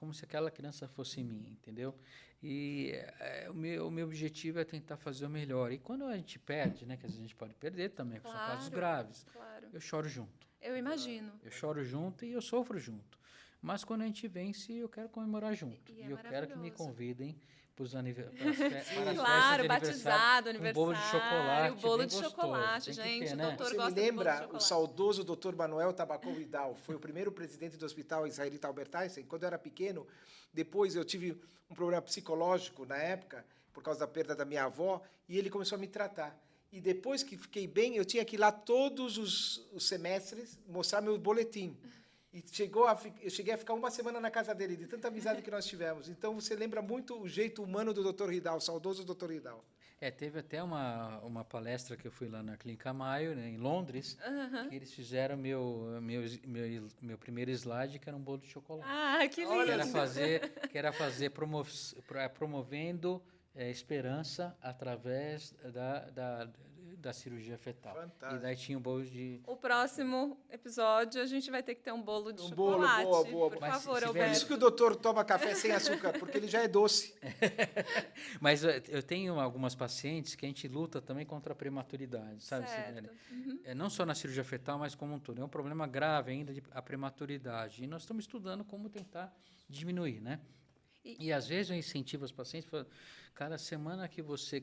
como se aquela criança fosse minha, entendeu? E o meu objetivo é tentar fazer o melhor. E quando a gente perde, né, que às vezes a gente pode perder também, que são casos Claro, graves, claro. eu choro junto. Eu imagino. Eu choro junto e eu sofro junto. Mas quando a gente vence, eu quero comemorar junto. E é E eu quero que me maravilhoso. convidem para as festas Claro, de aniversário batizado, com bolo de aniversário, chocolate bolo bem de gostoso. chocolate, Tem que gente. ter, O né? doutor Você me gosta de bolo de lembra o chocolate. saudoso Dr. Manuel Tabacol Vidal, foi o primeiro presidente do Hospital Israelita Albert Einstein. Quando eu era pequeno, depois eu tive um problema psicológico na época, por causa da perda da minha avó, e ele começou a me tratar. E depois que fiquei bem, eu tinha que ir lá todos os semestres mostrar meu boletim. E eu cheguei a ficar uma semana na casa dele, de tanta amizade que nós tivemos. Então, você lembra muito o jeito humano do Dr. Ridal, o saudoso Dr. Ridal. Teve até uma palestra que eu fui lá na Clínica Mayo, né, em Londres, que eles fizeram meu primeiro slide, que era um bolo de chocolate. Ah, que lindo. Olha Que era fazer promovendo esperança através da cirurgia fetal. Fantástico. E daí tinha o bolo de... O próximo episódio a gente vai ter que ter um bolo de Um bolo, chocolate. boa. Por Mas favor, se Por tiver- isso Alberto. que o doutor toma café sem açúcar, porque ele já é doce. Mas eu tenho algumas pacientes que a gente luta também contra a prematuridade, sabe, Certo. Sibeli? Não só na cirurgia fetal, mas como um todo. É um problema grave ainda a prematuridade. E nós estamos estudando como tentar diminuir, né? E às vezes eu incentivo as pacientes, falo, cada semana que você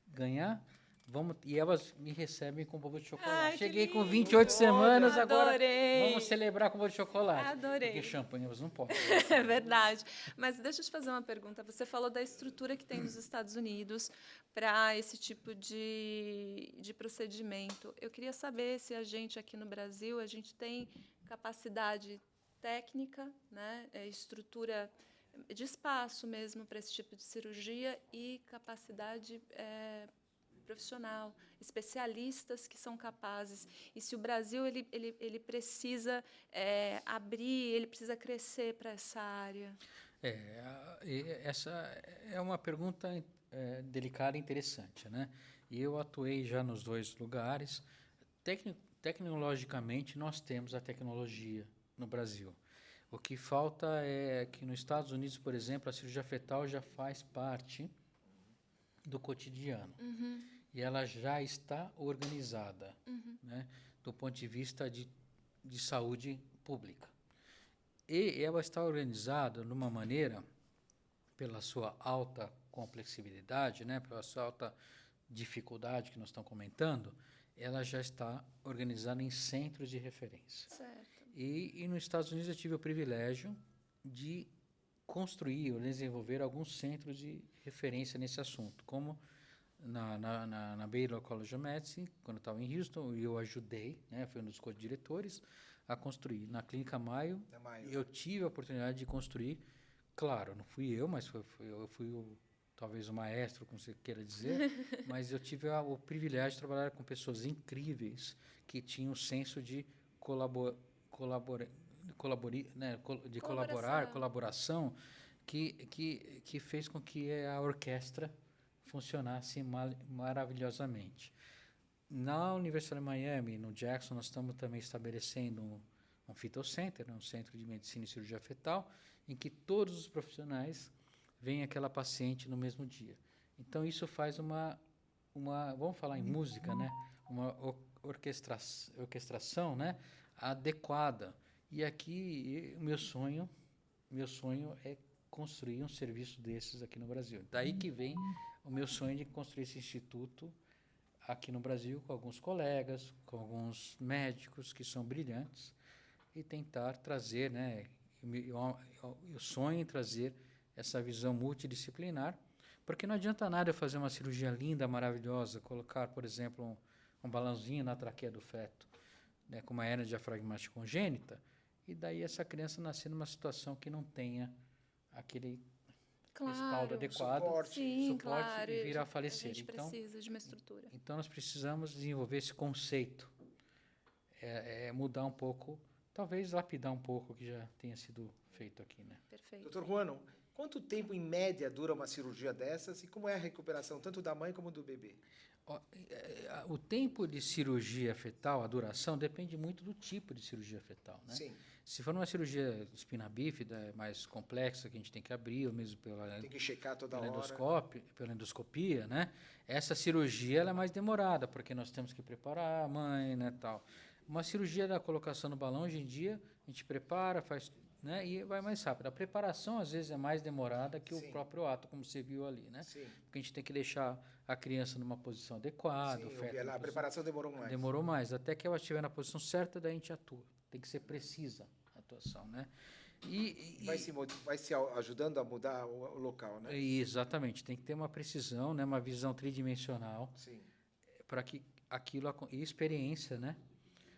ganhar, vamos... E elas me recebem com bolo de chocolate. Ai, que Cheguei com lindo! 28 semanas, agora Adorei! vamos celebrar com bolo de chocolate. Adorei. Porque champanhe elas não podem. É verdade. Mas deixa eu te fazer uma pergunta. Você falou da estrutura que tem nos Estados Unidos para esse tipo de procedimento. Eu queria saber se a gente aqui no Brasil a gente tem capacidade técnica, né, estrutura de espaço mesmo para esse tipo de cirurgia e capacidade profissional, especialistas que são capazes. E se o Brasil ele precisa abrir, ele precisa crescer para essa área. Essa é uma pergunta delicada e interessante, né? E eu atuei já nos dois lugares. Tecnologicamente, nós temos a tecnologia no Brasil. O que falta é que nos Estados Unidos, por exemplo, a cirurgia fetal já faz parte do cotidiano. E ela já está organizada, né, do ponto de vista de saúde pública. E ela está organizada de uma maneira, pela sua alta complexibilidade, né, pela sua alta dificuldade que nós estamos comentando, ela já está organizada em centros de referência. Certo. E nos Estados Unidos eu tive o privilégio de construir ou desenvolver alguns centros de referência nesse assunto, como na Baylor College of Medicine, quando eu estava em Houston, eu ajudei, né, fui um dos co-diretores, a construir. Na Clínica Mayo, eu tive a oportunidade de construir, claro, não fui eu, mas eu fui talvez o maestro, como você queira dizer, mas eu tive o privilégio de trabalhar com pessoas incríveis que tinham o senso de colaboração, que fez com que a orquestra funcionasse maravilhosamente. Na Universidade de Miami, no Jackson, nós estamos também estabelecendo um fetal center, um centro de medicina e cirurgia fetal, em que todos os profissionais veem aquela paciente no mesmo dia. Então, isso faz vamos falar em música, né? Uma orquestração, né, adequada. E aqui, o meu sonho é construir um serviço desses aqui no Brasil. Daí que vem o meu sonho de construir esse instituto aqui no Brasil com alguns colegas, com alguns médicos que são brilhantes e tentar trazer, né, eu sonho em trazer essa visão multidisciplinar, porque não adianta nada eu fazer uma cirurgia linda, maravilhosa, colocar, por exemplo, um balãozinho na traqueia do feto, né, com uma hernia diafragmática congênita, e daí essa criança nascer numa situação que não tenha aquele respaldo adequado, suporte e vir a falecer. A gente precisa de uma estrutura. Então, nós precisamos desenvolver esse conceito, mudar um pouco, talvez lapidar um pouco o que já tenha sido feito aqui, né? Perfeito. Dr. Juano, Quanto tempo, em média, dura uma cirurgia dessas e como é a recuperação, tanto da mãe como do bebê? O tempo de cirurgia fetal, a duração, depende muito do tipo de cirurgia fetal, né? Sim, Se for uma cirurgia de espina bífida mais complexa, que a gente tem que abrir, ou mesmo tem que checar toda pela hora. pela endoscopia, né? Essa cirurgia ela é mais demorada, porque nós temos que preparar a mãe, né, tal. Uma cirurgia da colocação no balão, hoje em dia, a gente prepara, faz, né, e vai mais rápido. A preparação, às vezes, é mais demorada que o Sim. próprio ato, como você viu ali, né? Sim, Porque a gente tem que deixar a criança numa posição adequada, sim, o eu feto vi lá, numa a preparação demorou mais. demorou mais, até que ela estiver na posição certa, daí a gente atua. Tem que ser precisa a atuação, né? Vai se ajudando a mudar o local, né? Exatamente, tem que ter uma precisão, né, uma visão tridimensional Sim. para que e experiência, né,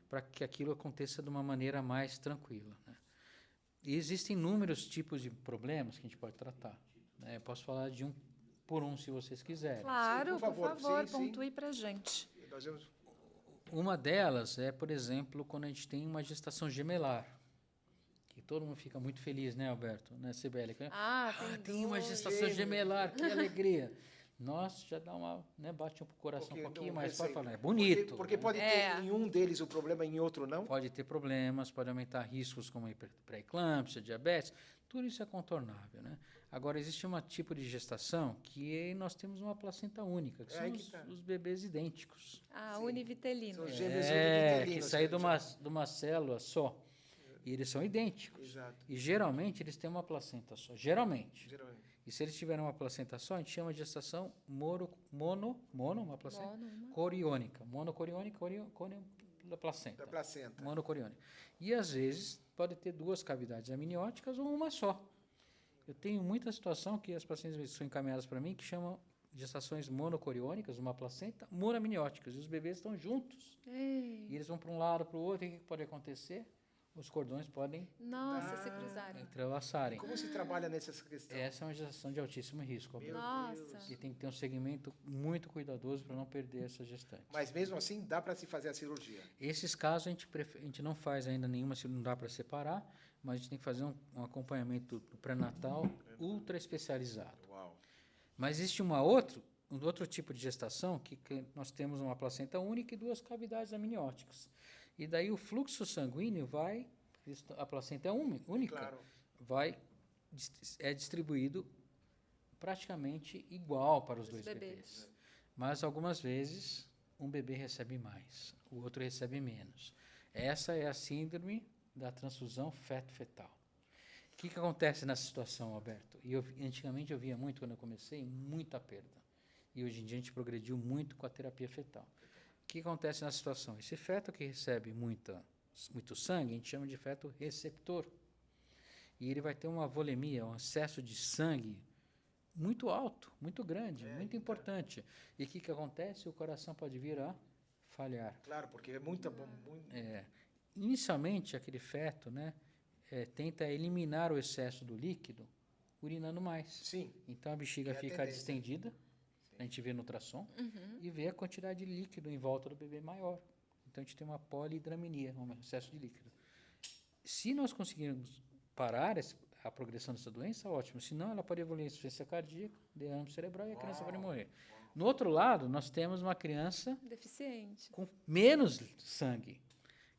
para que aquilo aconteça de uma maneira mais tranquila, né? E existem inúmeros tipos de problemas que a gente pode tratar, né? Eu posso falar de um por um, se vocês quiserem. Claro, Sim, por favor. Sim, sim. pontue para gente. Nós vamos... Uma delas é, por exemplo, quando a gente tem uma gestação gemelar, que todo mundo fica muito feliz, né, Alberto, né, Sibeli? Tem uma dois. gestação gemelar, que alegria. Nossa, já dá uma, né, bate o coração um pouquinho, mas pode falar, é bonito. Porque né? pode ter em um deles o problema, em outro não? Pode ter problemas, pode aumentar riscos como pré-eclâmpsia, diabetes, tudo isso é contornável, né? Agora, existe um tipo de gestação que nós temos uma placenta única, que são os bebês idênticos. Ah, Sim. univitelino. São gêmeos Que univitelinos, saem que a gente de uma célula só. E eles são idênticos. Exato. E geralmente eles têm uma placenta só. Geralmente. Geralmente. E se eles tiverem uma placenta só, a gente chama de gestação uma placenta coriônica. Monocoriônica, da placenta. Da placenta. Monocoriônica. E às vezes pode ter duas cavidades amnióticas ou uma só. Eu tenho muita situação que as pacientes são encaminhadas para mim que chamam gestações monocoriônicas, uma placenta, monoamnióticas. E os bebês estão juntos. Ei. E eles vão para um lado, para o outro. E o que pode acontecer? Os cordões podem Nossa, se cruzarem. entrelaçarem. Como se trabalha nessa questão? Essa é uma gestação de altíssimo risco. Meu Nossa. Deus. E tem que ter um segmento muito cuidadoso para não perder essa gestante. Mas mesmo assim, dá para se fazer a cirurgia? Esses casos a gente não faz ainda nenhuma, não dá para separar, mas a gente tem que fazer um acompanhamento do pré-natal ultra especializado. Uau. Mas existe um outro tipo de gestação que nós temos uma placenta única e duas cavidades amnióticas. E daí o fluxo sanguíneo a placenta é única, Claro. é distribuído praticamente igual para os dois bebês. Mas algumas vezes um bebê recebe mais, o outro recebe menos. Essa é a síndrome da transfusão feto-fetal. O que acontece nessa situação, Alberto? Antigamente eu via muito, quando eu comecei, muita perda. E hoje em dia a gente progrediu muito com a terapia fetal. O que acontece nessa situação? Esse feto que recebe muito sangue, a gente chama de feto receptor. E ele vai ter uma volemia, um excesso de sangue muito alto, muito grande, muito importante. E o que acontece? O coração pode vir a falhar. Claro, porque é muita... Inicialmente, aquele feto, né, tenta eliminar o excesso do líquido urinando mais. Sim. Então a bexiga fica distendida, a gente vê no ultrassom, e vê a quantidade de líquido em volta do bebê maior. Então a gente tem uma polihidramnia, um excesso de líquido. Se nós conseguirmos parar a progressão dessa doença, ótimo. Senão ela pode evoluir em insuficiência cardíaca, derrame cerebral e a criança pode morrer. No outro lado, nós temos uma criança deficiente, com menos sangue,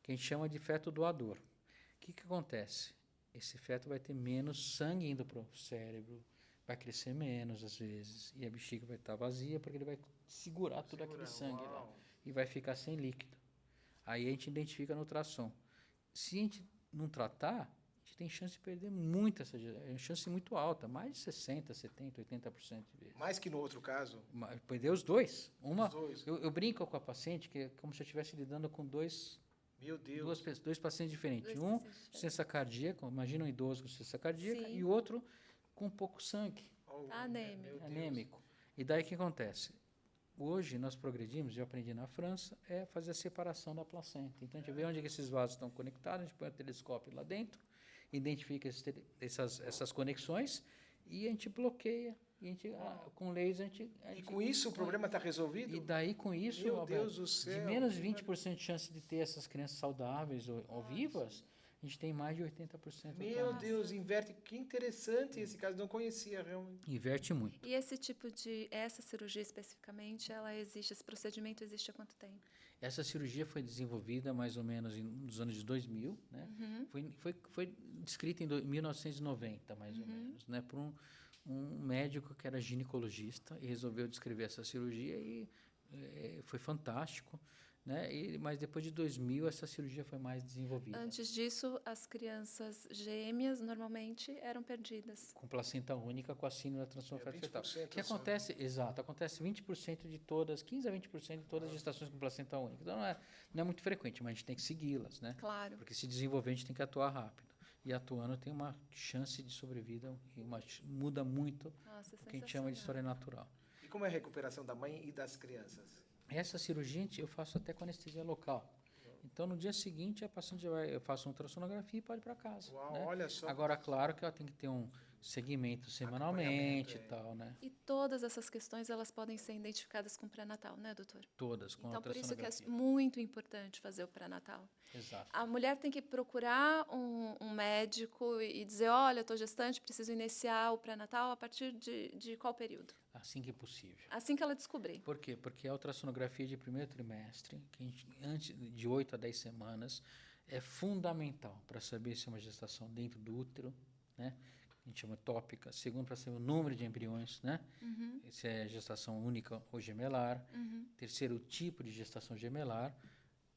que a gente chama de feto doador. O que acontece? Esse feto vai ter menos sangue indo para o cérebro, vai crescer menos às vezes, e a bexiga vai estar vazia porque ele vai segurar todo aquele sangue lá e vai ficar sem líquido. Aí a gente identifica no ultrassom. Se a gente não tratar, a gente tem chance de perder muito chance muito alta, mais de 60%, 70%, 80% de vezes. Mais que no outro caso? Perder os dois. Os dois. Eu brinco com a paciente que é como se eu estivesse lidando com dois pacientes diferentes. Insuficiência cardíaca, imagina um idoso com insuficiência cardíaca, e o outro com pouco sangue. Anêmico. E daí o que acontece? Hoje nós progredimos, eu aprendi na França, fazer a separação da placenta. Então a gente vê onde que esses vasos estão conectados, a gente põe o telescópio lá dentro, identifica essas conexões e a gente bloqueia. E com laser E com isso o problema está resolvido? E daí com isso, Meu Alberto, Deus do céu, de menos 20% de chance de ter essas crianças saudáveis ou vivas, a gente tem mais de 80%. Meu Nossa. Deus, inverte. Que interessante esse caso, não conhecia realmente. Inverte muito. E esse tipo de, essa cirurgia especificamente, ela existe, esse procedimento existe há quanto tempo? Essa cirurgia foi desenvolvida mais ou menos nos anos de 2000, né? Foi descrita em 1990, mais ou menos, né? Por um médico que era ginecologista e resolveu descrever essa cirurgia e foi fantástico, né? Mas depois de 2000 essa cirurgia foi mais desenvolvida. Antes disso, as crianças gêmeas normalmente eram perdidas. Com placenta única, com a síndrome da transtorno fetal. 20% O que só. acontece, exato, acontece 20% de todas, 15 a 20% de todas as gestações com placenta única. Então não é muito frequente, mas a gente tem que segui-las, né? Claro. Porque se desenvolver, a gente tem que atuar rápido. E atuando tem uma chance de sobrevida, muda muito Nossa, o que a gente chama de história sensacional. natural. E como é a recuperação da mãe e das crianças? Essa cirurgia eu faço até com anestesia local. Então, no dia seguinte, a paciente eu faço uma ultrassonografia e pode ir para casa. Uau, Né? olha só. Agora, claro que ela tem que ter um segmento semanalmente e Acompanhamento, tal, né? E todas essas questões, elas podem ser identificadas com pré-natal, né, doutor? Todas, com Então, por isso que é ultrassonografia. muito importante fazer o pré-natal. Exato. A mulher tem que procurar um médico e dizer, olha, estou gestante, preciso iniciar o pré-natal a partir de qual período? Assim que possível. Assim que ela descobrir. Por quê? Porque a ultrassonografia de primeiro trimestre, que antes de 8 a 10 semanas, é fundamental para saber se é uma gestação dentro do útero, né? A gente chama tópica. Segundo, para saber o número de embriões, né? Se é gestação única ou gemelar. Terceiro, o tipo de gestação gemelar.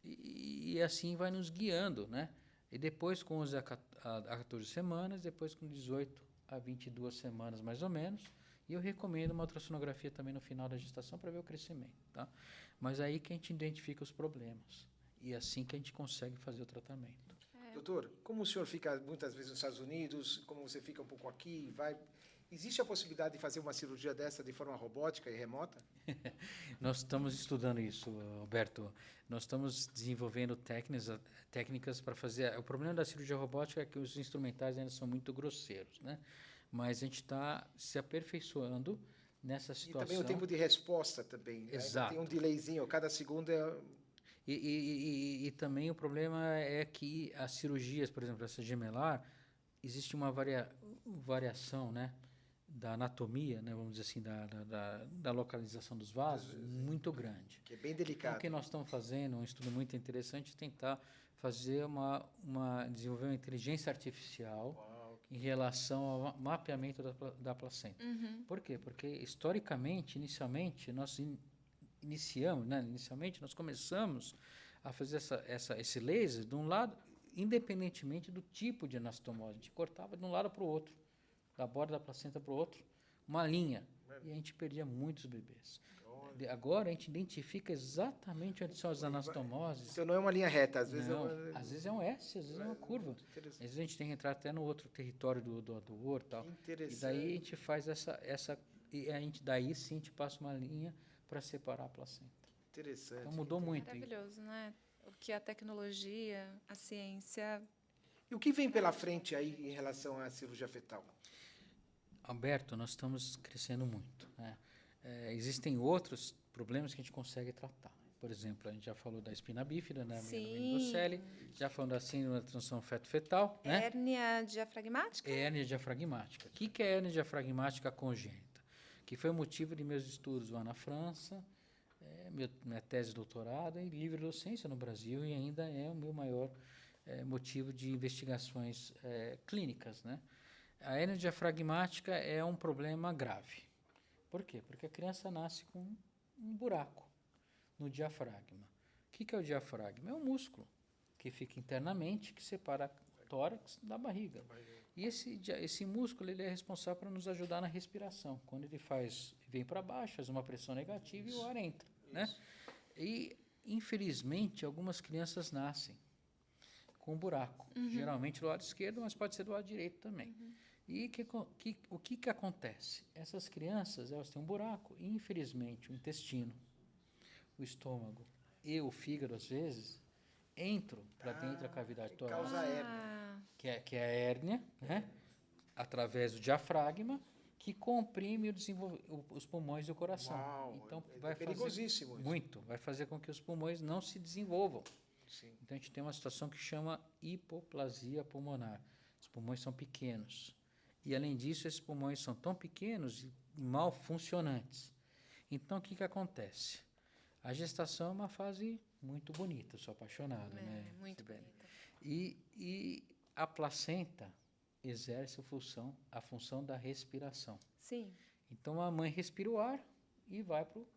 E assim vai nos guiando, né? E depois com 11 a 14 semanas, depois com 18 a 22 semanas, mais ou menos. E eu recomendo uma ultrassonografia também no final da gestação para ver o crescimento, tá? Mas aí que a gente identifica os problemas. E é assim que a gente consegue fazer o tratamento. Doutor, como o senhor fica muitas vezes nos Estados Unidos, como você fica um pouco aqui, existe a possibilidade de fazer uma cirurgia dessa de forma robótica e remota? Nós estamos estudando isso, Alberto. Nós estamos desenvolvendo técnicas para fazer. O problema da cirurgia robótica é que os instrumentais ainda são muito grosseiros, né? Mas a gente está se aperfeiçoando nessa situação. E também o tempo de resposta também. Exato. Tem um delayzinho, cada segundo é... E também o problema é que as cirurgias, por exemplo, essa gemelar, existe uma variação, né, da anatomia, né, vamos dizer assim, da localização dos vasos, muito grande. Que é bem Então, delicado. o que nós estamos fazendo, um estudo muito interessante, é tentar fazer desenvolver uma inteligência artificial em relação ao mapeamento da placenta. Por quê? Porque, historicamente, inicialmente, nós nós começamos a fazer esse laser de um lado, independentemente do tipo de anastomose. A gente cortava de um lado para o outro, da borda da placenta para o outro, uma linha. E a gente perdia muitos bebês. Agora a gente identifica exatamente onde são as anastomoses. Então não é uma linha reta, às vezes Não, é uma... às vezes é um S, às vezes é uma curva. Às vezes a gente tem que entrar até no outro território do doador e tal. Interessante. E daí a gente faz e a gente daí sim a gente passa uma linha para separar a placenta. Interessante. Então mudou muito. Maravilhoso, né? O que a tecnologia, a ciência... E o que vem pela frente aí em relação à cirurgia fetal? Alberto, nós estamos crescendo muito, né? Existem outros problemas que a gente consegue tratar. Por exemplo, a gente já falou da espina bífida, né? Meningocele, já falou da síndrome da transição feto-fetal, né? Hérnia diafragmática? Hérnia diafragmática. O que é hérnia diafragmática congênita? Que foi o motivo de meus estudos lá na França, minha tese de doutorado e livre docência no Brasil, e ainda é o meu maior motivo de investigações clínicas, né? A hérnia diafragmática é um problema grave. Por quê? Porque a criança nasce com um buraco no diafragma. O que é o diafragma? É um músculo que fica internamente, que separa o tórax da barriga. E esse músculo ele é responsável para nos ajudar na respiração. Quando ele vem para baixo, faz uma pressão negativa e o ar entra, né? E, infelizmente, algumas crianças nascem com um buraco. Geralmente do lado esquerdo, mas pode ser do lado direito também. E o que acontece? Essas crianças, elas têm um buraco e, infelizmente, o intestino, o estômago e o fígado, às vezes, entram para dentro da cavidade torácica. Causa hérnia. Que é a hérnia, né? Através do diafragma, que comprime os pulmões e o coração. Uau, Então, perigosíssimo isso. vai fazer com que os pulmões não se desenvolvam. Sim. Então, a gente tem uma situação que chama hipoplasia pulmonar. Os pulmões são pequenos. E, além disso, esses pulmões são tão pequenos e mal funcionantes. Então, o que, que acontece? A gestação é uma fase muito bonita, eu sou apaixonado, né? Muito Sibeli? bonita. E a placenta exerce a função da respiração. Sim. Então, a mãe respira o ar e vai para o